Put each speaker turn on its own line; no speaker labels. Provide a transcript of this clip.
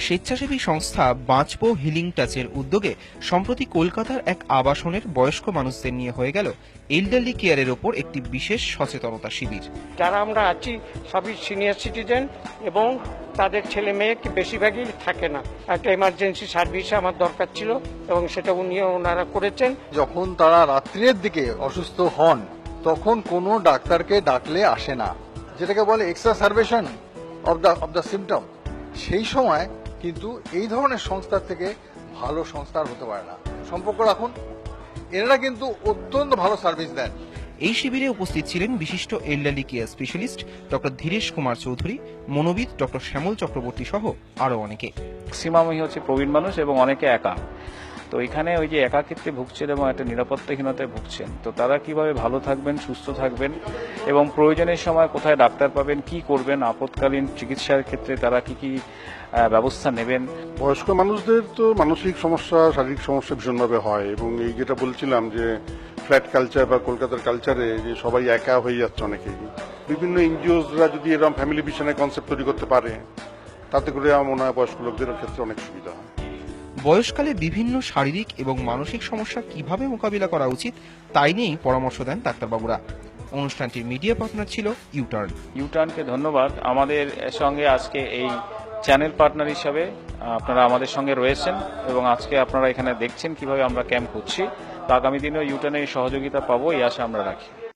স্বেচ্ছাসেবী সংস্থা বাঁচবো হিলিং টাচের উদ্যোগে সম্প্রতি কলকাতার এক আবাসনের বয়স্ক মানুষদের নিয়ে হয়ে গেল এল্ডারলি কেয়ারের ওপর একটি বিশেষ সচেতনতা শিবির।
যারা আমরা আছি সবই সিনিয়র সিটিজেন এবং তাদের ছেলে মেয়ে বেশিরভাগই থাকে না। একটা এমার্জেন্সি সার্ভিসে আমার দরকার ছিল এবং সেটা ওনারা করেছেন।
যখন তারা রাত্রির দিকে অসুস্থ হন তখন কোনো ডাক্তারকে ডাকলে আসে না, যেটাকে বলে এক্সাসারবেশন অফ দ্য সিমটম। সেই সময় কিন্তু এই ধরনের সংস্থা থেকে ভালো সংস্থা হতে পারে না। সম্পর্ক রাখুন, এনারা কিন্তু অত্যন্ত ভালো সার্ভিস দেন।
এই শিবিরে উপস্থিত ছিলেন বিশিষ্ট elderly care specialist doctor Dhiresh Kumar Chowdhury, মনোবিদ ডক্টর শ্যামল চক্রবর্তী সহ আরো অনেকে।
ম্যাক্সিমামই হচ্ছে প্রবীণ মানুষ এবং অনেকে একা। তো এখানে ওই যে একাকিত্বে ভুগছেন এবং একটা নিরাপত্তাহীনতায় ভুগছেন, তো তারা কিভাবে ভালো থাকবেন, সুস্থ থাকবেন এবং প্রয়োজনের সময় কোথায় ডাক্তার পাবেন, কি করবেন, আপৎকালীন চিকিৎসার ক্ষেত্রে তারা কি কি ব্যবস্থা নেবেন।
বয়স্ক মানুষদের তো মানসিক সমস্যা, শারীরিক সমস্যা ভীষণভাবে হয় এবং এই যেটা বলছিলাম যে ফ্ল্যাট কালচার বা কলকাতার কালচারে যে সবাই একা হয়ে যাচ্ছে অনেকেই, বিভিন্ন এনজিওসরা যদি এরকম ফ্যামিলি ভিশনের কনসেপ্ট তৈরি করতে পারে তাতে করে আমার মনে হয় বয়স্ক লোকদের ক্ষেত্রে অনেক সুবিধা হয়।
বয়সকালে বিভিন্ন শারীরিক এবং মানসিক সমস্যা কিভাবে মোকাবিলা করা উচিত তাই নিয়েই পরামর্শ দেন ডাক্তারবাবুরা। অনুষ্ঠানটির মিডিয়া পার্টনার ছিল
ইউটার্নকে ধন্যবাদ। আমাদের সঙ্গে আজকে এই চ্যানেল পার্টনার হিসাবে আপনারা আমাদের সঙ্গে রয়েছেন এবং আজকে আপনারা এখানে দেখছেন কিভাবে আমরা ক্যাম্প করছি। তো আগামী দিনেও ইউটার্নের সহযোগিতা পাবো এই আশা আমরা রাখি।